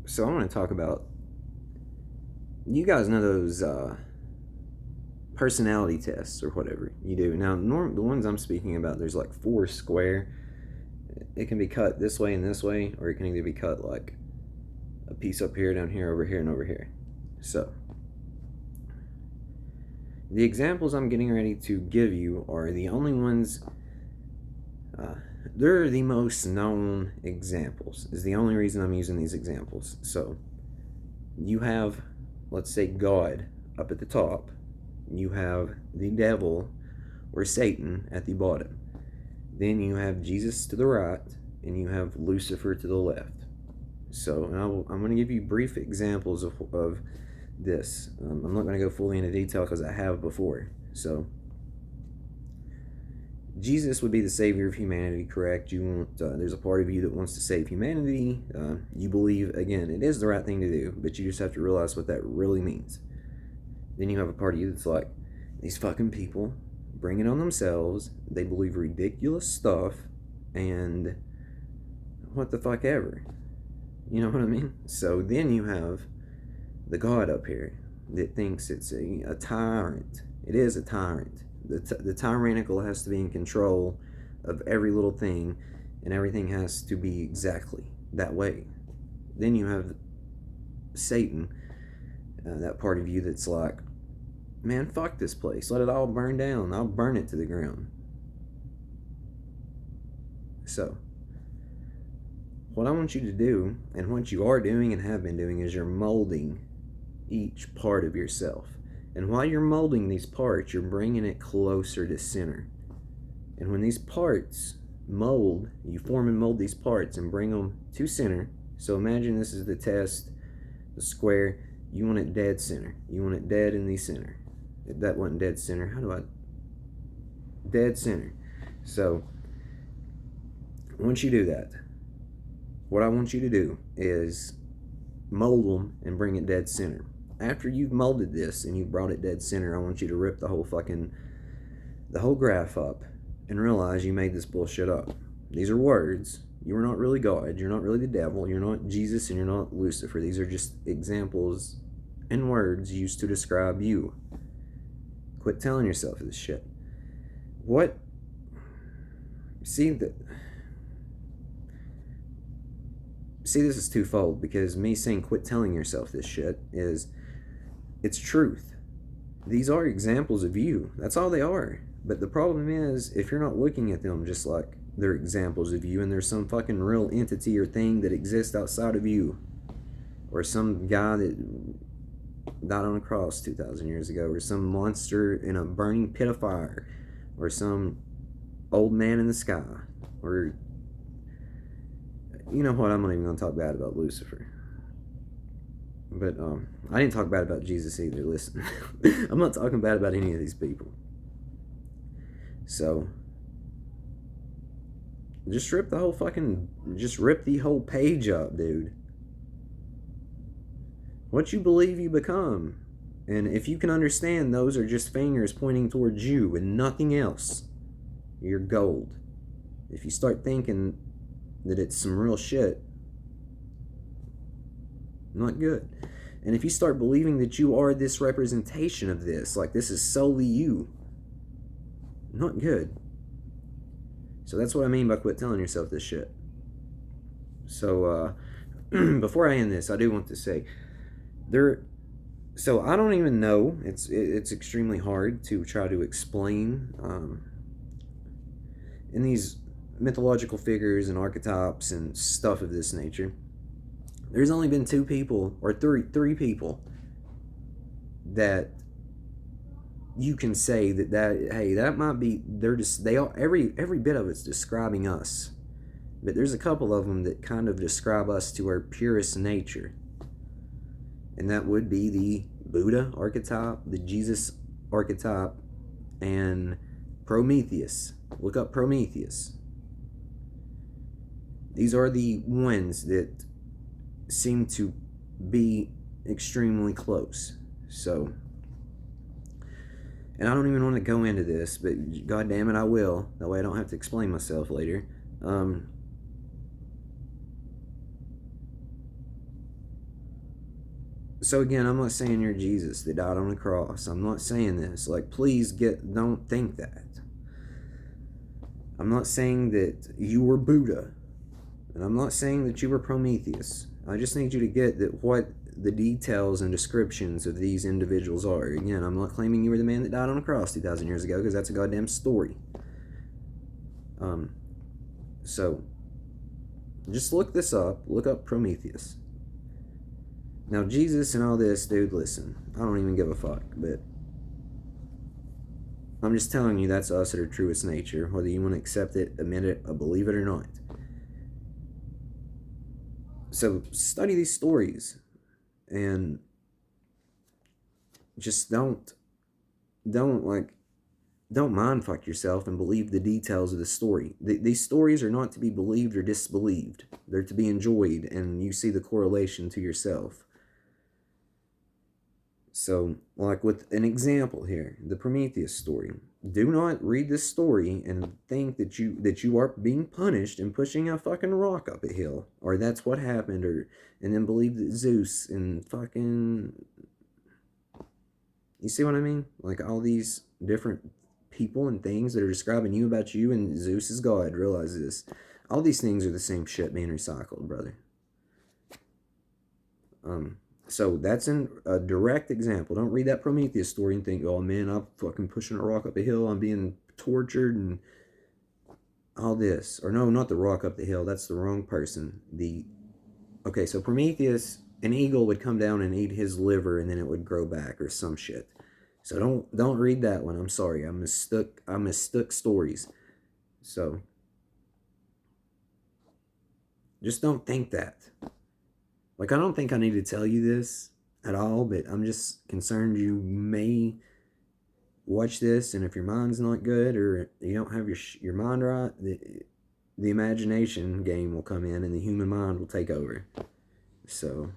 So I want to talk about, you guys know those personality tests or whatever you do. Now, the ones I'm speaking about, there's like 4 square. It can be cut this way and this way, or it can either be cut like a piece up here, down here, over here, and over here. So, the examples I'm getting ready to give you are the only ones, they're the most known examples, is the only reason I'm using these examples. So, you have, let's say, God up at the top. You have the devil or Satan at the bottom. Then you have Jesus to the right, and you have Lucifer to the left. So I'm going to give you brief examples of this. I'm not going to go fully into detail because I have before. So Jesus would be the savior of humanity, correct? There's a part of you that wants to save humanity. You believe, again, it is the right thing to do, but you just have to realize what that really means. Then you have a part of you that's like, these fucking people bring it on themselves. They believe ridiculous stuff, and what the fuck ever. You know what I mean? So then you have the God up here that thinks it's a tyrant. It is a tyrant. The tyrannical has to be in control of every little thing, and everything has to be exactly that way. Then you have Satan, that part of you that's like, man, fuck this place. Let it all burn down. I'll burn it to the ground. So, what I want you to do, and what you are doing and have been doing, is you're molding each part of yourself. And while you're molding these parts, you're bringing it closer to center. And when these parts mold, you form and mold these parts and bring them to center. So imagine this is the test, the square. You want it dead center. You want it dead in the center. That wasn't dead center. Dead center. So, once you do that, what I want you to do is mold them and bring it dead center. After you've molded this and you've brought it dead center, I want you to rip the whole graph up and realize you made this bullshit up. These are words. You are not really God. You're not really the devil. You're not Jesus, and you're not Lucifer. These are just examples and words used to describe you. Quit telling yourself this shit. See, this is twofold, because me saying quit telling yourself this shit it's truth. These are examples of you. That's all they are. But the problem is, if you're not looking at them just like they're examples of you, and there's some fucking real entity or thing that exists outside of you, or some guy that died on a cross 2,000 years ago, or some monster in a burning pit of fire, or some old man in the sky, or, you know what, I'm not even going to talk bad about Lucifer. But I didn't talk bad about Jesus either. Listen, I'm not talking bad about any of these people. So just rip the whole page up, dude. What you believe you become. And if you can understand, those are just fingers pointing towards you and nothing else, you're gold. If you start thinking that it's some real shit, not good. And if you start believing that you are this representation of this, like this is solely you, not good. So that's what I mean by quit telling yourself this shit. So before I end this, I do want to say, so I don't even know, it's extremely hard to try to explain in these mythological figures and archetypes and stuff of this nature. There's only been 2 people, or three people, that you can say that might be, every bit of it's describing us. But there's a couple of them that kind of describe us to our purest nature. And that would be the Buddha archetype, the Jesus archetype, and Prometheus. Look up Prometheus. These are the ones that seem to be extremely close. So, and I don't even want to go into this, but god damn it, I will. That way I don't have to explain myself later. So again, I'm not saying you're Jesus that died on the cross. I'm not saying this. Like, please don't think that. I'm not saying that you were Buddha. And I'm not saying that you were Prometheus. I just need you to get that what the details and descriptions of these individuals are. Again, I'm not claiming you were the man that died on a cross 2,000 years ago, because that's a goddamn story. So, just look this up. Look up Prometheus. Now, Jesus and all this, dude, listen. I don't even give a fuck, but I'm just telling you that's us at our truest nature, whether you want to accept it, admit it, or believe it or not. So, study these stories and just don't mind fuck yourself and believe the details of the story. These stories are not to be believed or disbelieved. They're to be enjoyed, and you see the correlation to yourself. So, like with an example here, the Prometheus story. Do not read this story and think that you are being punished and pushing a fucking rock up a hill, or that's what happened, and then believe that Zeus and fucking, you see what I mean? Like all these different people and things that are describing you about you, and Zeus is God. Realize this. All these things are the same shit being recycled, brother. So that's a direct example. Don't read that Prometheus story and think, oh man, I'm fucking pushing a rock up a hill, I'm being tortured and all this. Or no, not the rock up the hill, that's the wrong person. Okay, so Prometheus, an eagle would come down and eat his liver and then it would grow back or some shit. So don't read that one. I'm sorry. I mistook stories. So just don't think that. Like, I don't think I need to tell you this at all, but I'm just concerned you may watch this, and if your mind's not good or you don't have your mind right, the imagination game will come in and the human mind will take over. So